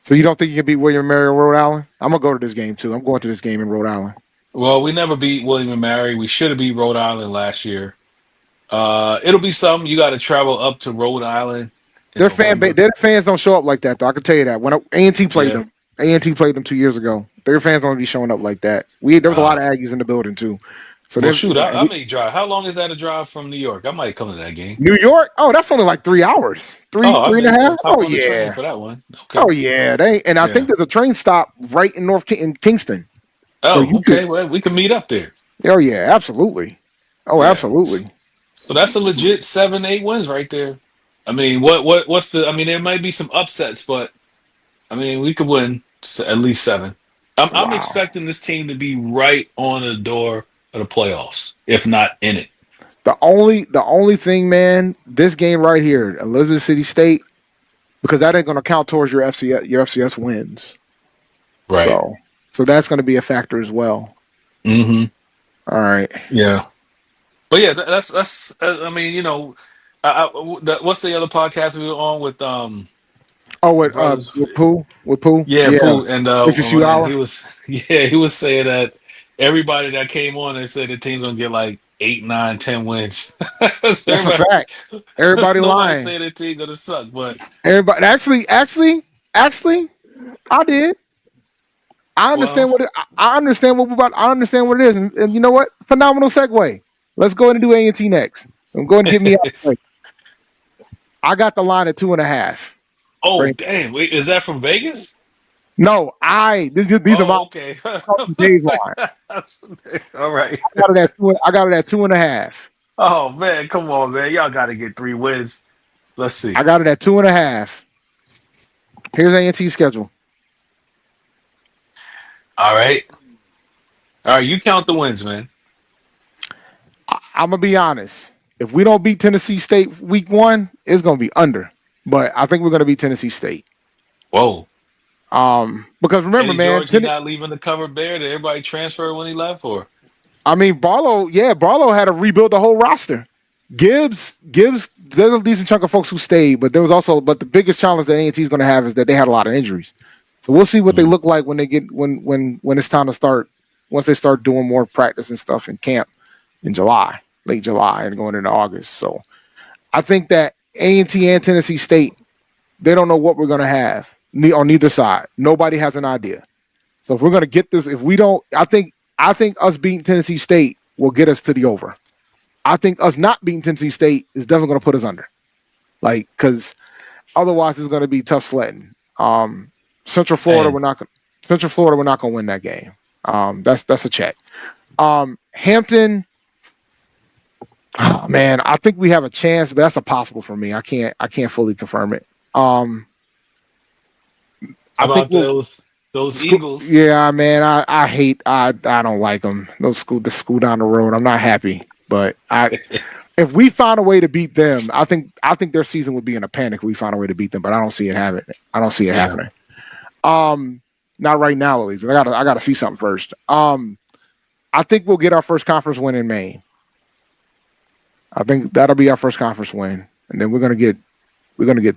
So you don't think you can beat William & Mary or Rhode Island? I'm gonna go to this game too. I'm going to this game in Rhode Island. Well, we never beat William & Mary. We should have beat Rhode Island last year. It'll be something. You got to travel up to Rhode Island. Their fans don't show up like that, though. I can tell you that. When A&T played them, A&T played them 2 years ago. Their fans don't be showing up like that. There was a lot of Aggies in the building too. So well, shoot, I may drive. How long is that a drive from New York? I might come to that game. New York? Oh, that's only like 3 hours. Three and a half. Oh yeah, for that one. Okay. Oh yeah, I think there's a train stop right in Kingston. Oh, so okay. Well, we can meet up there. Oh yeah, absolutely. Oh, yeah. Absolutely. So that's a legit 7-8 wins right there. I mean, what's the? I mean, there might be some upsets, but I mean, we could win at least 7. I'm Wow. expecting this team to be right on the door of the playoffs, if not in it. The only thing, man, this game right here, Elizabeth City State, because that ain't going to count towards your FCS wins. Right. So that's going to be a factor as well. Mm-hmm. All right. Yeah. But yeah, that's. I mean, what's the other podcast we were on with Oh, the brothers? with Pooh, Yeah, yeah, Pooh, and HBCU and hour. he was he was saying that everybody that came on, they said the team's gonna get like 8, 9, 10 wins. So That's a fact. Everybody nobody lying. saying the team gonna suck, but Everybody actually, I did. I understand well, what I understand what we're about. I understand what it is, and you know what? Phenomenal segue. Let's go ahead and do A&T next. I'm going to get me out. The way. I got the line at 2.5. oh Right? damn, wait, is that from Vegas? No, these are my Oh, okay. days line. All right. I got it at 2.5. Oh man, come on, man. Y'all gotta get 3 wins. Let's see. I got it at 2.5. Here's A&T schedule. All right. All right, you count the wins, man. I'm gonna be honest. If we don't beat Tennessee State week 1, it's gonna be under. But I think we're gonna beat Tennessee State. Whoa. Because remember, Eddie man, George, he not leaving the cover bare. Did everybody transfer when he left, or? I mean, Barlow had to rebuild the whole roster. Gibbs, there's a decent chunk of folks who stayed, but the biggest challenge that A&T is going to have is that they had a lot of injuries. So we'll see what they look like when they get when it's time to start. Once they start doing more practice and stuff in camp in July, late July, and going into August. So I think that A&T and Tennessee State, they don't know what we're going to have on neither side. Nobody has an idea. So if we're going to get this, if we don't, I think us beating Tennessee State will get us to the over. I think us not beating Tennessee State is definitely going to put us under. Like, because otherwise it's going to be tough sledding. Central Florida, we're not going to win that game. That's a check. Hampton, oh, man, I think we have a chance, but that's a possible for me. I can't fully confirm it. How about those Eagles? Yeah, man, I don't like them. The school down the road. I'm not happy, but if we find a way to beat them, I think their season would be in a panic if we find a way to beat them, but I don't see it happening. Happening. Not right now, at least. I gotta see something first. I think we'll get our first conference win in Maine. I think that'll be our first conference win, and then we're gonna get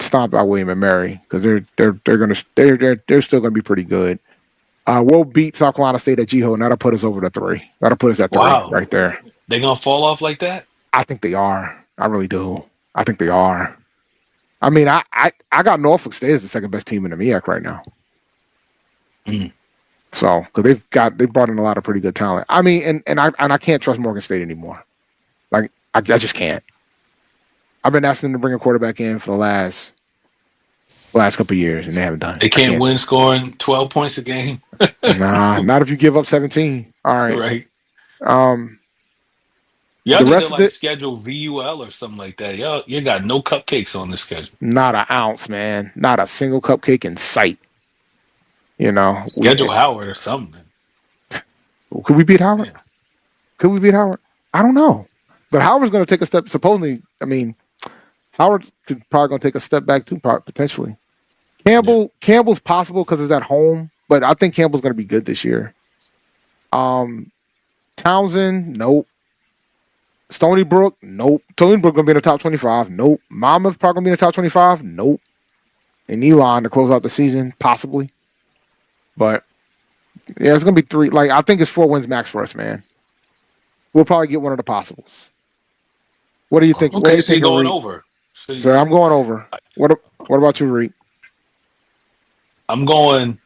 stomped by William and Mary because they're still gonna be pretty good. We'll beat South Carolina State at G-Ho, and that'll put us over to 3. That'll put us at 3 right there. They gonna fall off like that? I think they are. I really do. I think they are. I mean, I got Norfolk State as the second best team in the MEAC right now. So, because they brought in a lot of pretty good talent. I mean, and I can't trust Morgan State anymore. Like, I just can't. I've been asking them to bring a quarterback in for the last couple of years, and they haven't done it. They can't win scoring 12 points a game. Nah, not if you give up 17. All right. Right. the Y'all need rest to of it, schedule VUL or something like that. You got no cupcakes on the schedule. not an ounce, man. Not a single cupcake in sight. Schedule Howard or something. Could we beat Howard? Yeah. Could we beat Howard? I don't know. But Howard's going to take a step. Supposedly, I mean, Howard's probably going to take a step back too, potentially. Campbell's possible because it's at home, but I think Campbell's going to be good this year. Townsend, nope. Stony Brook, nope. Stony Brook going to be in the top 25, nope. Monmouth probably going to be in the top 25, nope. And Elon to close out the season, possibly. But yeah, it's going to be 3. Like, I think it's 4 wins max for us, man. We'll probably get one of the possibles. What do you think? Okay, so you're going over. So I'm going over. What about you, Reed? I'm going.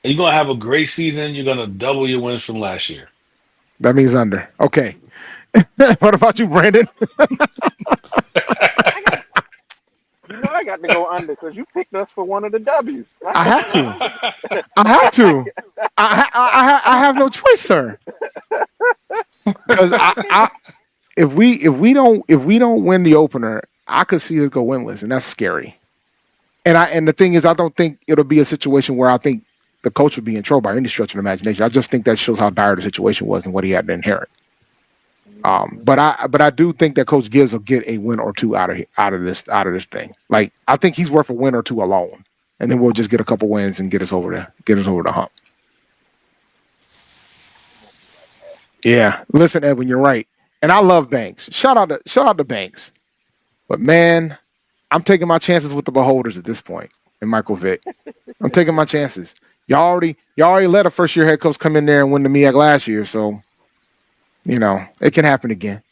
You're going to have a great season. You're going to double your wins from last year. That means under. Okay. What about you, Brandon? I got to go under because you picked us for one of the W's. I have to. I have no choice, sir. Because if we don't win the opener, I could see us go winless, and that's scary. And the thing is, I don't think it'll be a situation where I think the coach would be in trouble by any stretch of the imagination. I just think that shows how dire the situation was and what he had to inherit. But I do think that Coach Gibbs will get a win or two out of this thing. Like, I think he's worth a win or two alone, and then we'll just get a couple wins and get us over the hump. Yeah, listen, Edwin, you're right, and I love Banks. Shout out to Banks, but man, I'm taking my chances with the Beholders at this point. And Michael Vick, I'm taking my chances. Y'all already let a first year head coach come in there and win the MEAC last year, so it can happen again.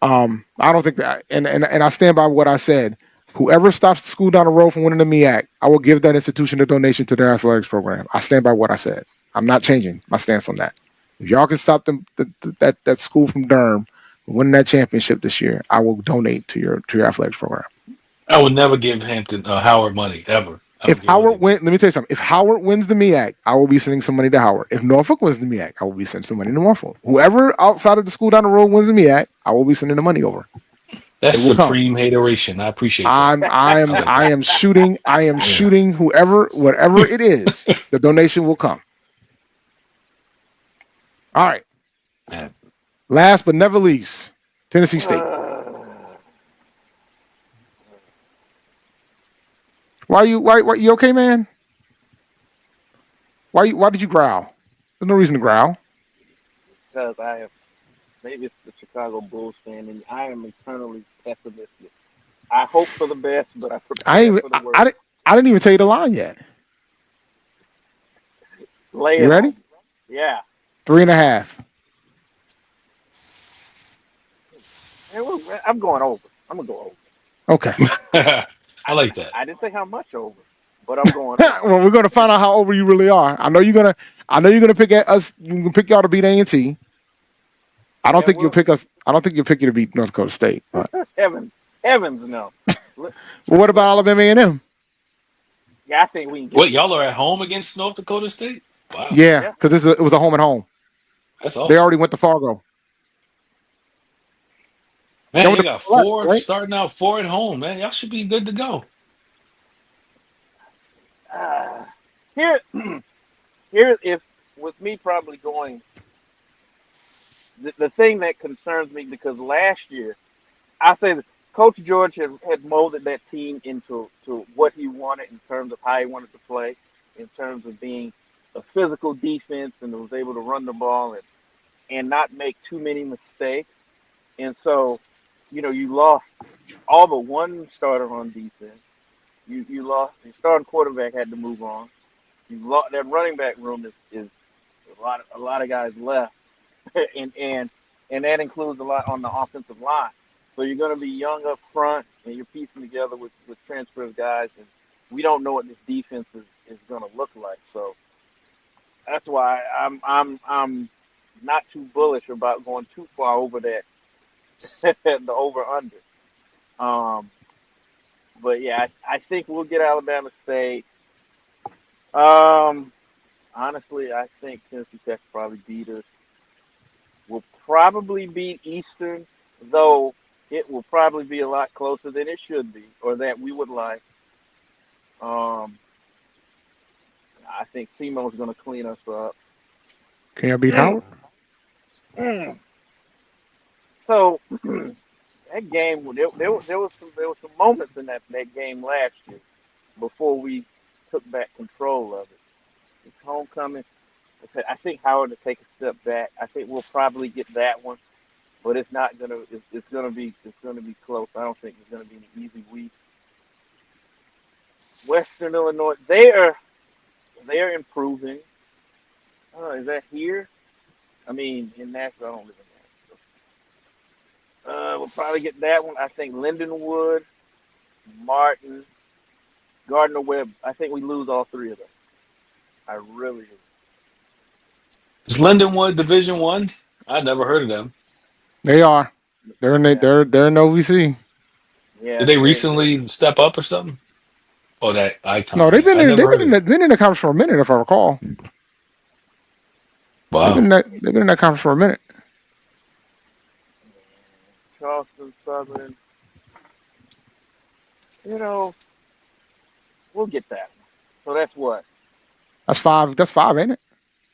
I don't think that, and I stand by what I said. Whoever stops the school down the road from winning the MEAC, I will give that institution a donation to their athletics program. I stand by what I said. I'm not changing my stance on that. If y'all can stop them, that school from Durham from winning that championship this year, I will donate to your athletics program. I would never give Howard money ever. If Howard let me tell you something. If Howard wins the MEAC, I will be sending some money to Howard. If Norfolk wins the MEAC, I will be sending some money to Norfolk. Whoever outside of the school down the road wins the MEAC, I will be sending the money over. That's supreme hateration. I appreciate that. I am shooting whatever it is, the donation will come. All right. Last but never least, Tennessee State. Why you okay, man? Why did you growl? There's no reason to growl. Because maybe it's the Chicago Bulls fan, and I am eternally pessimistic. I hope for the best, but I prepare for the worst. I didn't even tell you the line yet. You ready? Yeah. 3.5. I'm going over. I'm gonna go over. Okay. I like that. I didn't say how much over, but I'm going over. Well, we're gonna find out how over you really are. I know you're gonna pick at us. You can pick y'all to beat A&T. I don't think you'll pick us. I don't think you'll pick you to beat North Dakota State. But. Evans, no. Well, what about Alabama A&M? Yeah, I think we can get. Wait, y'all are at home against North Dakota State? Wow. Yeah, because it was a home and home. That's awesome. They already went to Fargo. Man, you got 4 right? Starting out 4 at home, man. Y'all should be good to go. Here, if with me probably going, the thing that concerns me, because last year, I say that Coach George had molded that team into what he wanted in terms of how he wanted to play, in terms of being a physical defense, and was able to run the ball and not make too many mistakes. And so, you lost all but one starter on defense. You lost your starting quarterback, had to move on. You lost that running back room is a lot of guys left, and that includes a lot on the offensive line. So you're going to be young up front, and you're piecing together with transfer guys, and we don't know what this defense is going to look like. So that's why I'm not too bullish about going too far over that the over under. But yeah, I think we'll get Alabama State. Honestly, I think Tennessee Tech probably beat us. We'll probably beat Eastern, though it will probably be a lot closer than it should be, or that we would like. I think SEMO's going to clean us up. Can you beat Howard? So that game, there was some moments in that game last year before we took back control of it. It's homecoming. I think Howard will take a step back. I think we'll probably get that one, but it's not gonna. It's gonna be close. I don't think it's gonna be an easy week. Western Illinois, they are improving. Is that here? I mean, in Nashville, I don't live in Nashville. We'll probably get that one. I think Lindenwood, Martin, Gardner Webb. I think we lose all three of them. I really do. Is Lindenwood Division 1? I never heard of them. They are. They're in they're in OVC. Yeah. Did they recently step up or something? Oh, that icon. No, they've been in the conference for a minute, if I recall. Wow. They've been in that conference for a minute. Charleston Southern. We'll get that one. So that's what? That's 5. That's 5, ain't it?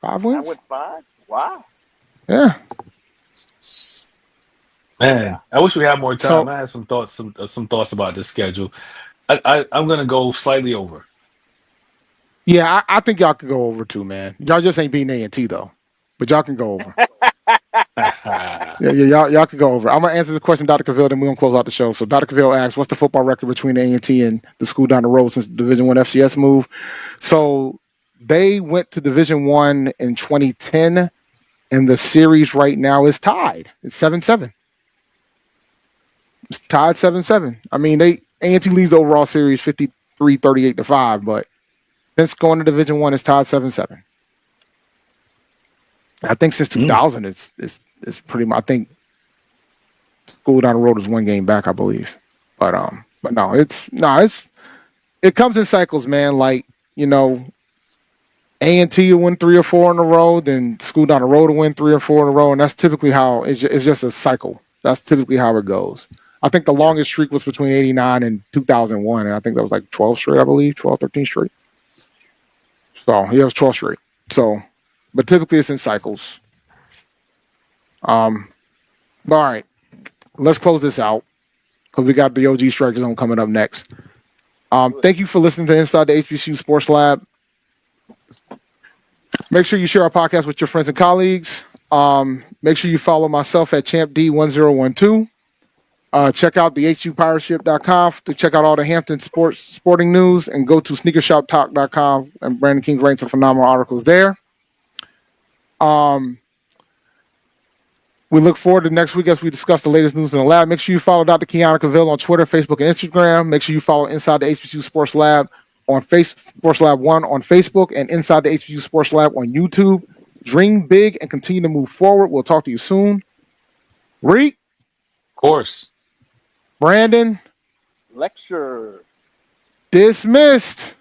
5 I wins. went 5. Wow. Yeah. Man, I wish we had more time. So I had some thoughts, some thoughts about this schedule. I'm gonna go slightly over. yeah, I think y'all could go over too, man. Y'all just ain't beating A&T though, but y'all can go over. Y'all can go over. I'm gonna answer the question, Dr. Cavil, then we're gonna close out the show. So Dr. Cavil asks, "What's the football record between A&T and the school down the road since the Division One FCS move?" So they went to Division One in 2010, and the series right now is tied. It's 7-7. It's tied 7-7. I mean, A&T leads the overall series 53-38-5, but since going to Division One, it's tied 7-7. I think since 2000, it's pretty much. I think school down the road is 1 game back, I believe. But no, it comes in cycles, man. Like, you know, A&T will win 3 or 4 in a row, then school down the road will win 3 or 4 in a row, and that's typically how it's just a cycle. That's typically how it goes. I think the longest streak was between 89 and 2001, and I think that was like 12 straight, I believe, 12, 13 straight. So, yeah, it was 12 straight. So, but typically it's in cycles. All right, let's close this out because we got the OG Strike Zone coming up next. Thank you for listening to Inside the HBCU Sports Lab. Make sure you share our podcast with your friends and colleagues. Make sure you follow myself at ChampD1012. Check out the HUPireship.com to check out all the Hampton sporting news, and go to sneakershoptalk.com, and Brandon King writes some phenomenal articles there. We look forward to next week as we discuss the latest news in the lab. Make sure you follow Dr. Kenyatta Cavil on Twitter, Facebook, and Instagram. Make sure you follow Inside the HBCU Sports Lab on Sports Lab 1 on Facebook, and Inside the HBCU Sports Lab on YouTube. Dream big and continue to move forward. We'll talk to you soon. Reek. Of course. Brandon. Lecture. Dismissed.